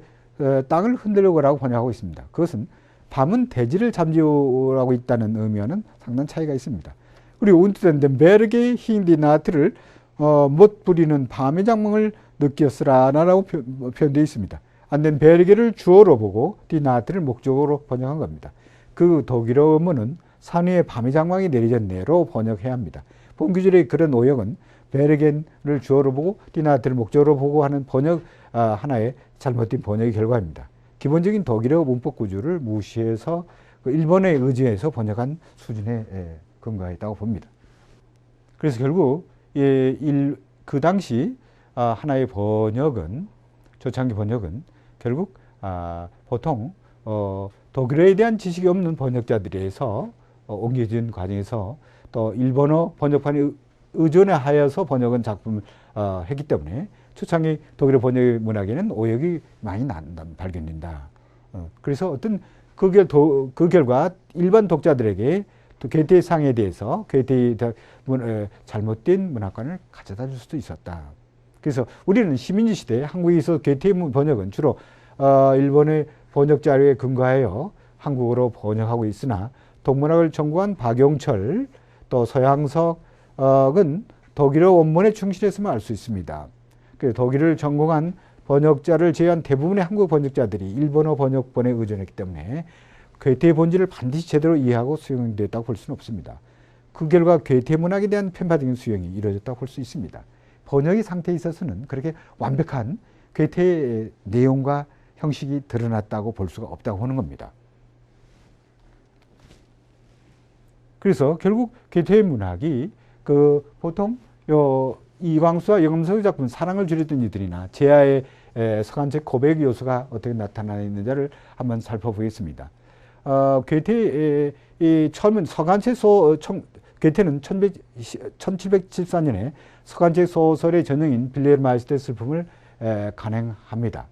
땅을 흔들려고 번역하고 있습니다. 그것은 밤은 대지를 잠재우라고 있다는 의미와는 상당한 차이가 있습니다. 그리고 unter den Bergen hing die Naht를 못 부리는 밤의 장막을 느꼈으라라고 표현되어 있습니다. 안된 베르게를 주어로 보고 die Naht를 목적어로 번역한 겁니다. 그 독일어 원문은 산 위에 밤의 장막이 내려졌네로 번역해야 합니다. 본규절의 그런 오역은 베르겐을 주어로 보고 die Naht를 목적어로 보고 하는 번역 하나의 잘못된 번역의 결과입니다. 기본적인 독일어 문법 구조를 무시해서 그 일본에 의지해서 번역한 수준에 근거했다고 봅니다. 그래서 결국 그 당시 하나의 번역은 초창기 번역은 결국 보통 독일어에 대한 지식이 없는 번역자들에서 옮겨진 과정에서 또 일본어 번역판에 의존하여서 번역은 작품을 했기 때문에 초창기 독일어 번역 문학에는 오역이 많이 발견된다. 그래서 어떤 그 결과 일반 독자들에게 또 괴테의 상에 대해서 괴테의 잘못된 문학관을 가져다 줄 수도 있었다. 그래서 우리는 식민지 시대 한국에서 괴테의 번역은 주로 일본의 번역 자료에 근거하여 한국어로 번역하고 있으나 동문학을 전공한 박용철 또 서양석은 독일어 원문에 충실했음을 알 수 있습니다. 그래서 독일을 전공한 번역자를 제외한 대부분의 한국 번역자들이 일본어 번역본에 의존했기 때문에 괴테의 본질을 반드시 제대로 이해하고 수용됐다고 볼 수는 없습니다. 그 결과 괴테 문학에 대한 편파적인 수용이 이루어졌다고 볼 수 있습니다. 번역의 상태에 있어서는 그렇게 완벽한 괴테의 내용과 형식이 드러났다고 볼 수가 없다고 보는 겁니다. 그래서 결국 괴테의 문학이 보통 이광수와 영암석의 작품 사랑을 주렸던 이들이나 제아의 서간책 고백 요소가 어떻게 나타나 있는지를 한번 살펴보겠습니다. 괴테의 처음엔 서간책 괴테는 1774년에 서간책 소설의 전형인 빌레르 마이스터의 슬픔을 간행합니다.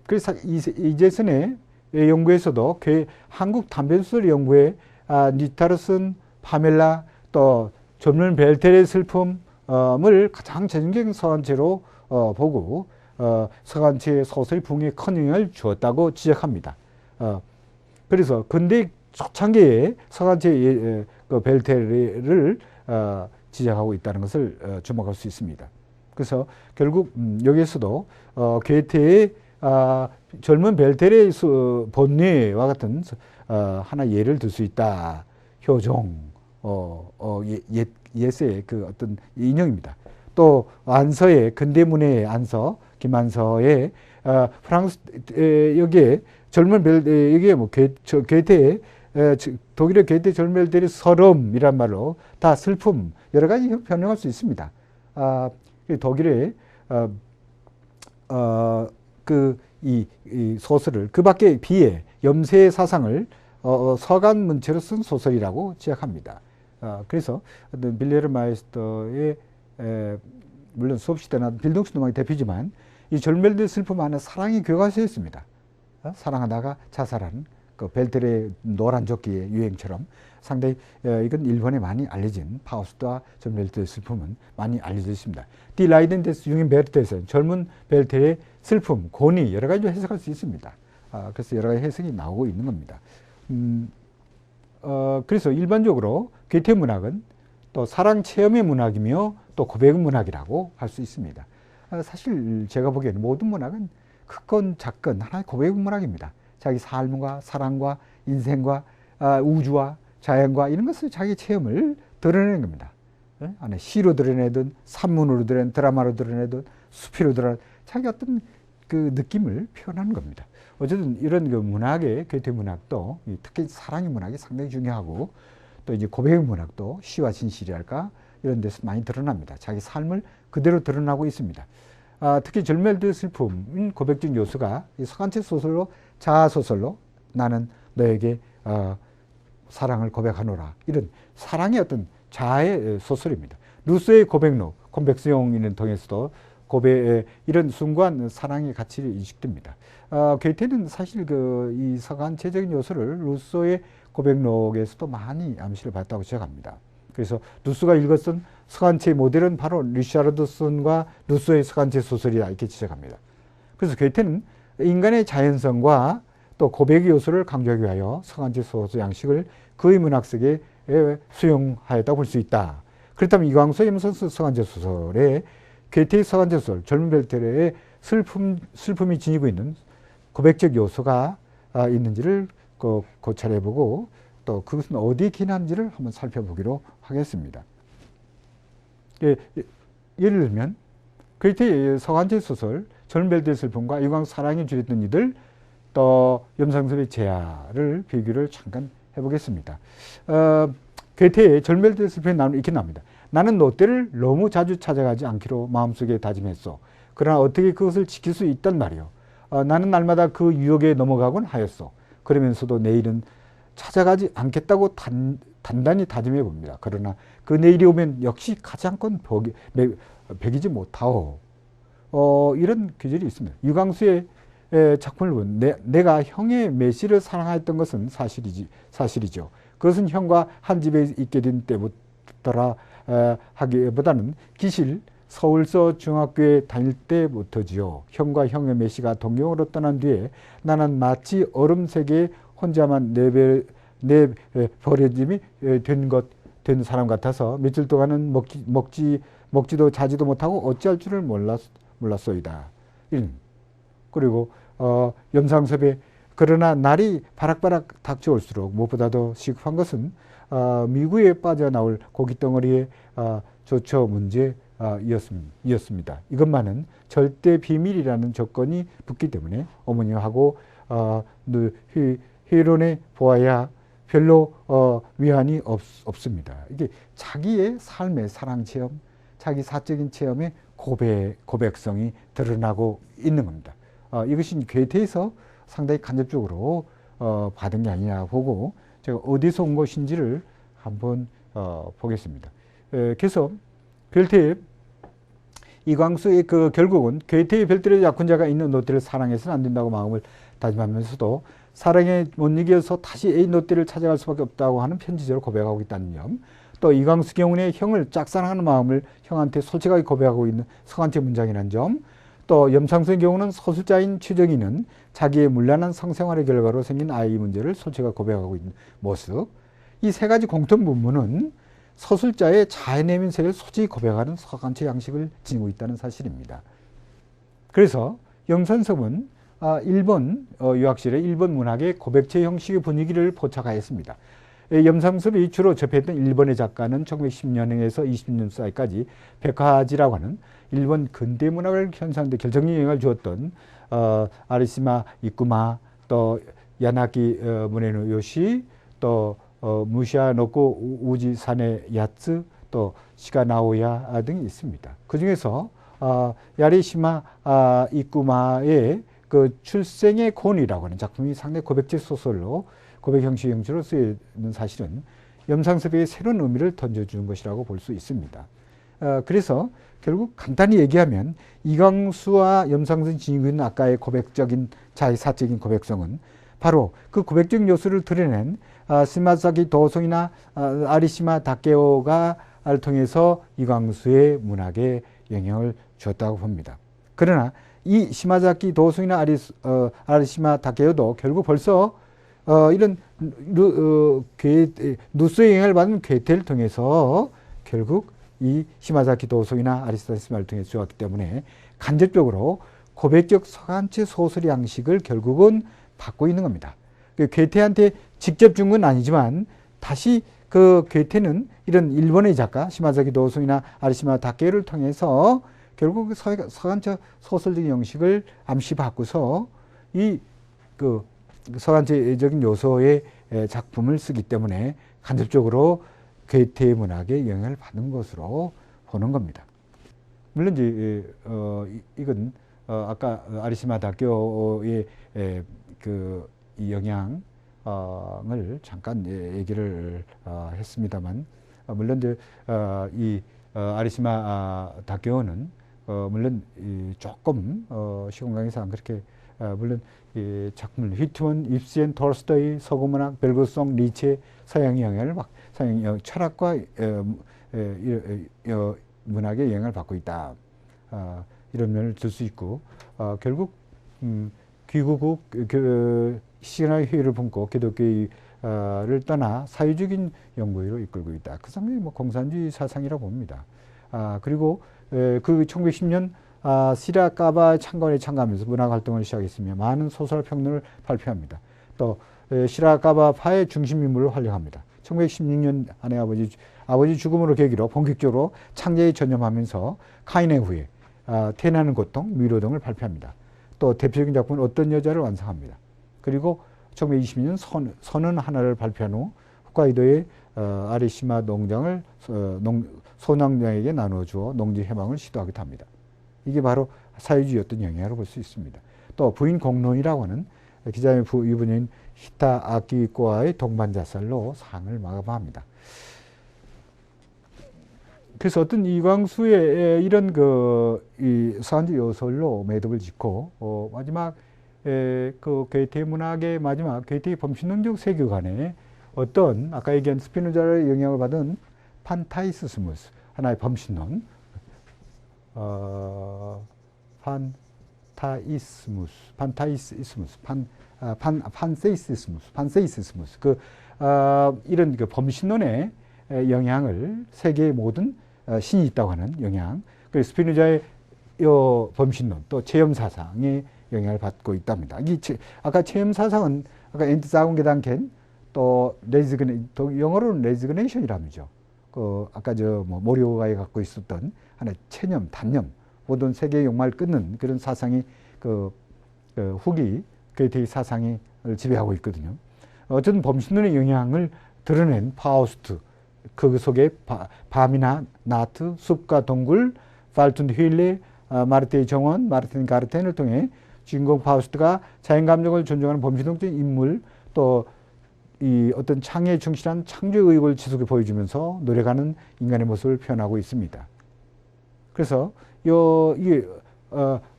그래서 이제슨의 연구에서도 한국 단편소설 연구에 니타르슨, 파멜라, 또 젊은 벨텔의 슬픔을 가장 전형적인 서간체로 보고 서간체의 소설의 붕에 큰 영향을 주었다고 지적합니다. 그래서 근대 초창기에 서간체의 벨텔을 지적하고 있다는 것을 주목할 수 있습니다. 그래서 결국 여기에서도 괴테의 젊은 벨텔의 본뇌와 같은 하나 예를 들 수 있다. 효종, 예세의 그 어떤 인형입니다. 또 안서의 근대문의 안서, 김안서의 프랑스 여기에 젊은 여기에 뭐 괴테의 독일의 괴테 젊은 벨텔의 서름이란 말로 다 슬픔 여러 가지 변형할 수 있습니다. 독일의 이 소설을 그 밖에 비해 염세의 사상을 서간 문체로 쓴 소설이라고 지적합니다. 그래서 빌레르 마이스터의 물론 수업시대나 빌동스노막이 대표지만 이 절멜드의 슬픔 안에 사랑이 교과서였습니다. 사랑하다가 자살하는 그 벨텔의 노란 조끼의 유행처럼 상당히 이건 일본에 많이 알려진 파우스트와 절멜드의 슬픔은 많이 알려져 있습니다. 디 라이덴데스 융인 베르테에서 젊은 벨텔의 슬픔, 고니 여러 가지로 해석할 수 있습니다. 그래서 여러 가지 해석이 나오고 있는 겁니다. 그래서 일반적으로 괴테 문학은 또 사랑 체험의 문학이며 또 고백 문학이라고 할 수 있습니다. 사실 제가 보기에는 모든 문학은 크건 작건 하나의 고백 문학입니다. 자기 삶과 사랑과 인생과 우주와 자연과 이런 것을 자기 체험을 드러내는 겁니다. 안에 시로 드러내든 산문으로 드러내든 드라마로 드러내든 수필로 드러내든 자기 어떤 그 느낌을 표현하는 겁니다. 어쨌든 이런 그 문학의 괴테 문학도 특히 사랑의 문학이 상당히 중요하고 또 이제 고백 문학도 시와 진실이랄까 이런 데서 많이 드러납니다. 자기 삶을 그대로 드러나고 있습니다. 특히 절멜드 슬픔인 고백적 요소가 서간체 소설로 자아 소설로 나는 너에게 사랑을 고백하노라 이런 사랑의 어떤 자아의 소설입니다. 루소의 고백록 콤백스용을 통해서도 이런 순수한 사랑의 가치를 인식됩니다. 괴테는 사실 이 서간체적인 요소를 루소의 고백록에서도 많이 암시를 받았다고 지적합니다. 그래서 루소가 읽었던 서간체 모델은 바로 리샤르드슨과 루소의 서간체 소설이다 이렇게 지적합니다. 그래서 괴테는 인간의 자연성과 또 고백의 요소를 강조하기 위하여 서간체 소설 양식을 그의 문학 속에 수용하였다고 볼 수 있다. 그렇다면 이광수 염선수 서간체 소설에 괴테의 서간체 소설 젊은 벨텔의 슬픔이 지니고 있는 고백적 요소가 있는지를 고찰해보고 또 그것은 어디에 기인하는지를 한번 살펴보기로 하겠습니다. 예를 들면 괴테의 서간체 소설 절멸될 슬픔과 이광수 사랑에 줄였던 이들, 또 염상섭의 재야를 비교를 잠깐 해보겠습니다. 괴테의 절멸될 슬픔에 나오는 이렇게 나옵니다. 나는 롯데를 너무 자주 찾아가지 않기로 마음속에 다짐했어. 그러나 어떻게 그것을 지킬 수 있단 말이오. 나는 날마다 그 유혹에 넘어가곤 하였어. 그러면서도 내일은 찾아가지 않겠다고 단단히 다짐해 봅니다. 그러나 그 내일이 오면 역시 가지 않건 배기지 못하오. 이런 구절이 있습니다. 유광수의 작품을 보면 내가 형의 매시를 사랑했던 것은 사실이죠. 그것은 형과 한 집에 있게 된 때부터라 하기보다는 기실 서울서 중학교에 다닐 때부터지요. 형과 형의 매시가 동경으로 떠난 뒤에 나는 마치 얼음 세계에 혼자만 내버려짐이 된 사람 같아서 며칠 동안은 먹지도 자지도 못하고 어찌할 줄을 몰랐소이다. 그리고 염상섭의 그러나 날이 바락바락 닥쳐올수록 무엇보다도 시급한 것은 미국에 빠져나올 고깃덩어리의 조처 문제였습니다. 이것만은 절대 비밀이라는 조건이 붙기 때문에 어머니하고 회론해 보아야 별로 위안이 없습니다. 이게 자기의 삶의 사랑 체험, 자기 사적인 체험의 고백성이 드러나고 있는 겁니다. 이것이 괴테에서 상당히 간접적으로 받은 게 아니냐 보고 제가 어디서 온 것인지를 한번 보겠습니다. 그래서 별태의 이광수의 결국은 괴테의 별들의 약혼자가 있는 롯데를 사랑해서는 안 된다고 마음을 다짐하면서도 사랑에 못 이겨서 다시 애인 롯데를 찾아갈 수밖에 없다고 하는 편지적으로 고백하고 있다는 점, 또 이광수 경우는 형을 짝사랑하는 마음을 형한테 솔직하게 고백하고 있는 서간체 문장이라는 점, 또 염상수의 경우는 서술자인 최정희는 자기의 문란한 성생활의 결과로 생긴 아이 문제를 솔직하게 고백하고 있는 모습, 이 세 가지 공통 부분은 서술자의 자해 내면 세계를 솔직히 고백하는 서간체 양식을 지니고 있다는 사실입니다. 그래서 염상섭은 일본 유학실의 일본 문학의 고백체 형식의 분위기를 포착하였습니다. 염상섭이 주로 접했던 일본의 작가는 1910년에서 20년 사이까지 백화지라고 하는 일본 근대 문학을 현상하는 데 결정적인 영향을 주었던 아리시마 이쿠마, 또 야나기 무네노 요시, 또 무시아 노코 우지사네 야츠, 또 시가 나오야 등이 있습니다. 그 중에서 야리시마 이쿠마의 그 출생의 곤이라고 하는 작품이 상당히 고백제 소설로 고백 형식 형식으로 쓰이는 사실은 염상섭에게 새로운 의미를 던져주는 것이라고 볼 수 있습니다. 그래서 결국 간단히 얘기하면 이광수와 염상섭이 지니고 있는 아까의 고백적인 자의 사적인 고백성은 바로 그 고백적인 요소를 드러낸 시마사키 도송이나 아리시마 다케오가 통해서 이광수의 문학에 영향을 주었다고 봅니다. 그러나 이 시마자키 도송이나 아리시마 다케오도 결국 벌써 이런 누스의 영향을 받은 괴테를 통해서 결국 이 시마자키 도송이나 아리시마를 통해서 주었기 때문에 간접적으로 고백적 서간체 소설 양식을 결국은 받고 있는 겁니다. 괴테한테 직접 준 건 아니지만 다시 그 괴테는 이런 일본의 작가 시마자키 도송이나 아리시마 다케오를 통해서 결국 서간체 소설적인 형식을 암시 바꾸서 이 서간체적인 요소의 작품을 쓰기 때문에 간접적으로 괴테의 문학에 영향을 받은 것으로 보는 겁니다. 물론 이제 이건 아까 아리시마 다케오의 이 영향을 잠깐 얘기를 했습니다만, 물론 이제 이 아리시마 다케오는 물론 조금 시공강에서 그렇게 물론 이 작품을 휘트먼, 입센, 톨스토이, 서구문학, 벨그송, 니체, 서양 영향을 서양 철학과 문학의 영향을 받고 있다. 이런 면을 들 수 있고, 결국 귀국국 시간의 효율을 품고 기독교를 떠나 사회적인 연구로 이끌고 있다. 그 상당히 공산주의 사상이라고 봅니다. 그리고 그 1910년 시라카바 창건에 참가하면서 문학 활동을 시작했으며 많은 소설 평론을 발표합니다. 또 시라카바파의 중심 인물을 활용합니다. 1916년 아내 아버지 죽음으로 계기로 본격적으로 창제에 전념하면서 카인의 후예 태어나는 고통, 미로 등을 발표합니다. 또 대표적인 작품은 어떤 여자를 완성합니다. 그리고 1922년 선은 하나를 발표한 후 홋카이도의 아리시마 농장을 소농장에게 나눠주어 농지 해방을 시도하기도 합니다. 이게 바로 사회주의였던 영향을 볼 수 있습니다. 또 부인 공론이라고 하는 기자의 유부녀인 히타 아키코와의 동반 자살로 상을 마감합니다. 그래서 어떤 이광수의 이런 이 서한지 요술로 매듭을 짓고 마지막 그 괴테 문학의 마지막 괴테의 범신론적 세계관에 어떤 아까 얘기한 스피노자의 영향을 받은 판타이스스무스 하나의 범신론, 판세이시스무스 이런 그 범신론의 영향을 세계의 모든 신이 있다고 하는 영향, 그리고 스피노자의 범신론 또 체험 사상의 영향을 받고 있답니다. 아까 체험 사상은 아까 엔트사군게단켄 또 영어로는 레지그네이션이라면죠. 아까 모리오가에 갖고 있었던 하나의 체념, 단념, 모든 세계의 욕망을 끊는 그런 사상이 후기 괴테의 사상을 지배하고 있거든요. 어쨌든 범신론의 영향을 드러낸 파우스트, 그 속에 밤이나 나트, 숲과 동굴, 팔툰 휠레, 마르테의 정원, 마르틴 가르텐을 통해 주인공 파우스트가 자연감정을 존중하는 범신론적인 인물, 또 이 어떤 창의에 충실한 창조의 의욕을 지속해 보여주면서 노력하는 인간의 모습을 표현하고 있습니다. 그래서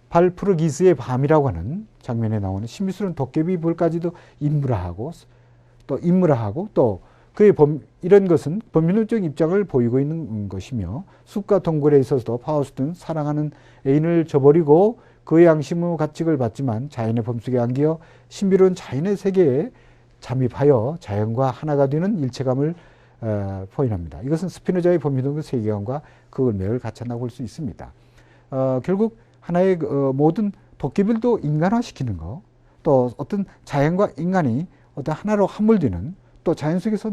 발프르기스의 밤이라고 하는 장면에 나오는 신비스러운 도깨비 볼까지도 인물화하고 또 그의 이런 것은 범신론적 입장을 보이고 있는 것이며, 숲과 동굴에 있어서도 파우스트는 사랑하는 애인을 저버리고 그의 양심의 가책을 받지만 자연의 범속에 안기어 신비로운 자연의 세계에 잠입하여 자연과 하나가 되는 일체감을 포인합니다. 이것은 스피노자의 범신론적 세계관과 그 매를 같이 한다고 볼 수 있습니다. 결국 하나의 모든 도깨비도 인간화시키는 것, 또 어떤 자연과 인간이 어떤 하나로 함몰되는, 또 자연 속에서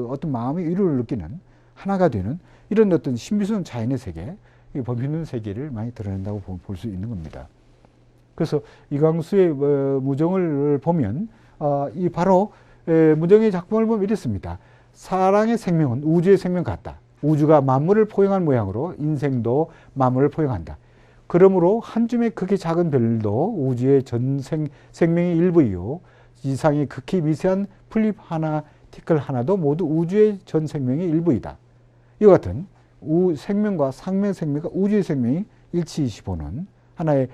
어떤 마음의 위로를 느끼는 하나가 되는 이런 어떤 신비스러운 자연의 세계, 범신론 세계를 많이 드러낸다고 볼 수 있는 겁니다. 그래서 이광수의 무정을 보면 이 바로 무정의 작품을 보면 이렇습니다. 사랑의 생명은 우주의 생명 같다. 우주가 만물을 포용한 모양으로 인생도 만물을 포용한다. 그러므로 한 줌의 극히 작은 별도 우주의 전 생명의 일부이요, 지상의 극히 미세한 풀잎 하나, 티끌 하나도 모두 우주의 전 생명의 일부이다. 이와 같은 생명과 상명 생명과 우주의 생명이 일치시 보는 하나의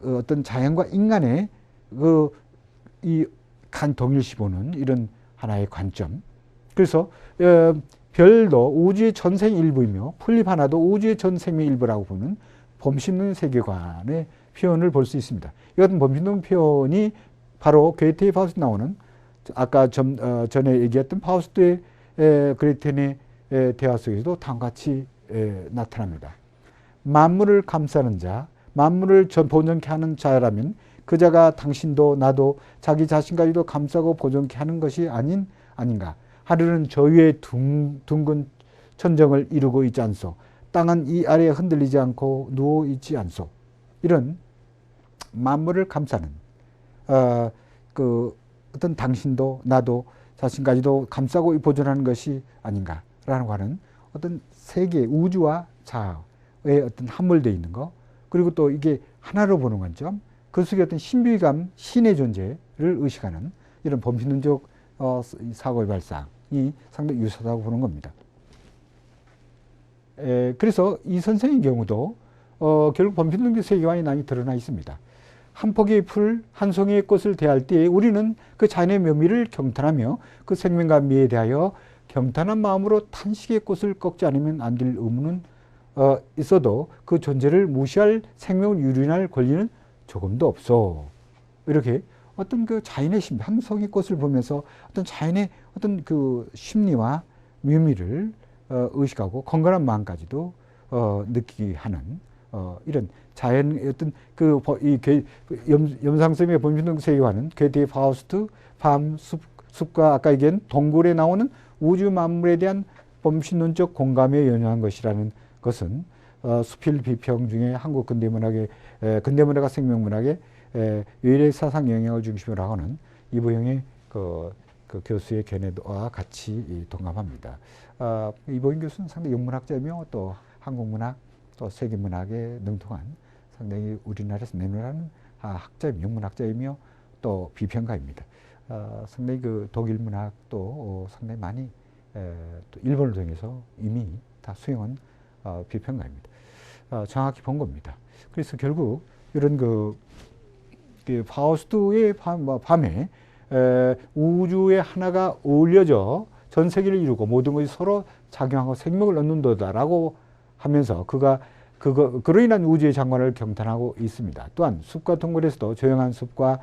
어떤 자연과 인간의 동일시 보는 이런 하나의 관점. 그래서 별도 우주의 전생 일부이며 풀잎 하나도 우주의 전 생명 일부라고 보는 범신론 세계관의 표현을 볼 수 있습니다. 이 같은 범신론 표현이 바로 괴테의 파우스트 나오는 아까 전에 얘기했던 파우스트의 그레텐의 대화 속에서도 다음과 같이 나타납니다. 만물을 감싸는 자, 만물을 보존케 하는 자라면 그 자가 당신도 나도 자기 자신까지도 감싸고 보존케 하는 것이 아닌가. 하늘은 저 위에 둥근 천정을 이루고 있지 않소. 땅은 이 아래에 흔들리지 않고 누워 있지 않소. 이런 만물을 감싸는 어떤 당신도 나도 자신까지도 감싸고 보존하는 것이 아닌가라고 하는 어떤 세계, 우주와 자아의 어떤 함몰되어 있는 것, 그리고 또 이게 하나로 보는 관점, 그 속에 어떤 신비감, 신의 존재를 의식하는 이런 범신론적 사고의 발상이 상당히 유사하다고 보는 겁니다. 그래서 이 선생의 경우도 결국 범신론적 세계관이 많이 드러나 있습니다. 한 포기의 풀, 한 송이의 꽃을 대할 때에 우리는 그 자연의 묘미를 경탄하며 그 생명과 미에 대하여 경탄한 마음으로 탄식의 꽃을 꺾지 않으면 안 될 의무는 있어도 그 존재를 무시할 생명을 유린할 권리는 조금도 없어. 이렇게 어떤 그 자연의 심리, 한 송이 꽃을 보면서 어떤 자연의 어떤 그 심리와 묘미를 의식하고 건강한 마음까지도 느끼게 하는 이런 자연의 어떤 염상성의 범신론 세계관은 괴테의 파우스트, 밤, 숲과 아까 얘기한 동굴에 나오는 우주 만물에 대한 범신론적 공감에 연연한 것이라는 것은 수필 비평 중에 한국 근대문학의 근대문학과 생명문학의 외래 사상 영향을 중심으로 하는 이보영의 그 교수의 견해와 같이 동감합니다. 이보영 교수는 상당히 영문학자이며 또 한국문학 또 세계문학에 능통한 상당히 우리나라에서 내놓으라는 학자이며 영문학자이며 또 비평가입니다. 상당히 그 독일 문학도 상당히 많이 또 일본을 통해서 이미 다 수용한 비평가입니다. 정확히 본 겁니다. 그래서 결국 이런 그 파우스트의 밤에 우주의 하나가 어울려져 전 세계를 이루고 모든 것이 서로 작용하고 생명을 얻는다라고 하면서 그로 인한 우주의 장관을 경탄하고 있습니다. 또한 숲과 동굴에서도 조용한 숲과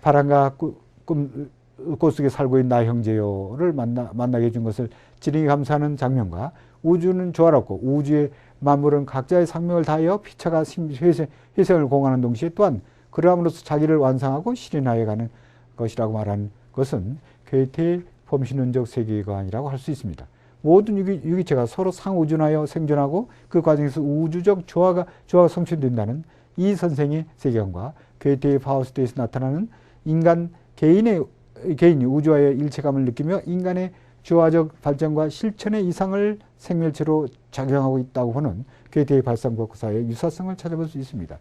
바람과 꽃 속에 살고 있는 나 형제요를 만나게 해준 것을 진히 감사하는 장면과 우주는 조화롭고 우주의 만물은 각자의 생명을 다하여 피차가 희생을 공하는 동시에 또한 그러함으로써 자기를 완성하고 실현하여 가는 것이라고 말하는 것은 괴테의 범신론적 세계관이라고 할 수 있습니다. 모든 유기체가 서로 상호준하여 생존하고 그 과정에서 우주적 조화가 성취된다는 이 선생의 세계관과 괴테의 파우스트에서 나타나는 인간 개인이 우주와의 일체감을 느끼며 인간의 조화적 발전과 실천의 이상을 생멸체로 작용하고 있다고 보는 괴테의 발상과사의 유사성을 찾아볼 수 있습니다.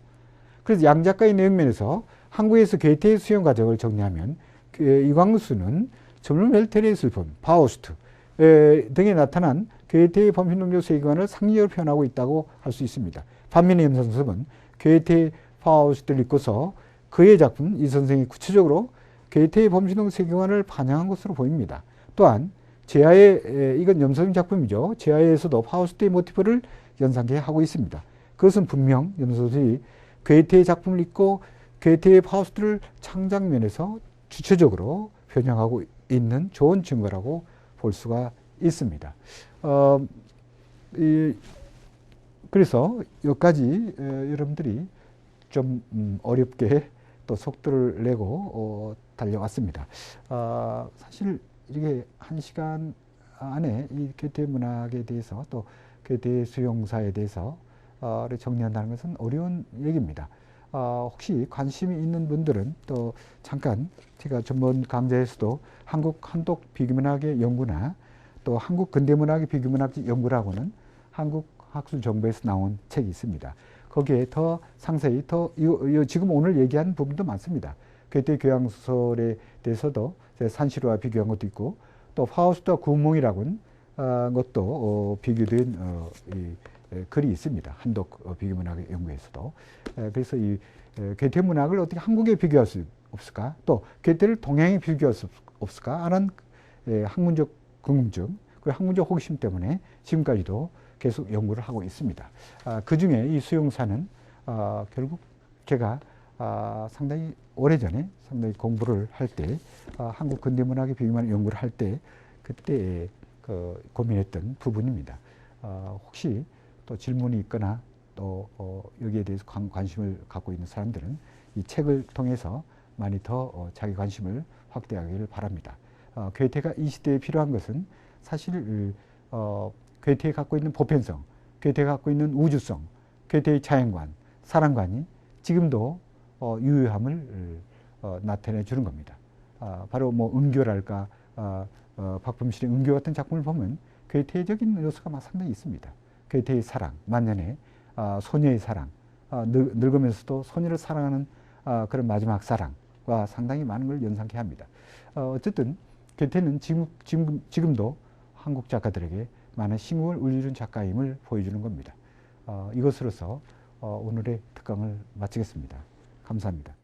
그래서 양 작가의 내용면에서 한국에서 괴테의 수용 과정을 정리하면 이광수는 젊은 헬테리의 슬픔, 파우스트 등에 나타난 괴테의 범신론적 세계관을 상징적으로 표현하고 있다고 할 수 있습니다. 반면에 염선섭은 괴테의 파우스트를 읽고서 그의 작품 이 선생이 구체적으로 괴테의 범신론적 세계관을 반영한 것으로 보입니다. 또한 이건 염선섭 작품이죠. 제아에서도 파우스트의 모티프를 연상케 하고 있습니다. 그것은 분명 염선섭이 괴테의 작품을 읽고 괴테의 파우스트를 창작면에서 주체적으로 변형하고 있는 좋은 증거라고 볼 수가 있습니다. 그래서 여기까지 여러분들이 좀 어렵게 또 속도를 내고 달려왔습니다. 사실 이게 1시간 안에 이 괴테 문학에 대해서 또 괴테 수용사에 대해서 정리한다는 것은 어려운 얘기입니다. 혹시 관심이 있는 분들은 또 잠깐 제가 전번 강좌에서도 한국 한독 비교문학의 연구나 또 한국 근대문학의 비교문학 연구라고는 한국학술정보에서 나온 책이 있습니다. 거기에 더 상세히 지금 오늘 얘기한 부분도 많습니다. 괴테 교양소설에 대해서도 산시로와 비교한 것도 있고 또 파우스트와 구몽이라고는 것도 비교된 글이 있습니다. 한독 비교문학의 연구에서도. 그래서 이 괴테 문학을 어떻게 한국에 비교할 수 없을까? 또 괴테를 동양에 비교할 수 없을까? 하는 학문적 궁금증, 그 학문적 호기심 때문에 지금까지도 계속 연구를 하고 있습니다. 그 중에 이 수용사는 결국 제가 상당히 오래전에 상당히 공부를 할 때 한국 근대문학의 비교문학 연구를 할 때 그때 고민했던 부분입니다. 혹시 또 질문이 있거나 또 여기에 대해서 관심을 갖고 있는 사람들은 이 책을 통해서 많이 더 자기 관심을 확대하기를 바랍니다. 괴테가 이 시대에 필요한 것은 사실 괴테가 갖고 있는 보편성, 괴테가 갖고 있는 우주성, 괴테의 자연관, 사랑관이 지금도 유효함을 나타내 주는 겁니다. 바로 뭐 은교랄까 박범실의 은교 같은 작품을 보면 괴테적인 요소가 상당히 있습니다. 괴테의 사랑, 만년의 소녀의 사랑, 늙으면서도 소녀를 사랑하는 그런 마지막 사랑과 상당히 많은 걸 연상케 합니다. 어쨌든 괴테는 지금도 한국 작가들에게 많은 신곡을 울려준 작가임을 보여주는 겁니다. 이것으로서 오늘의 특강을 마치겠습니다. 감사합니다.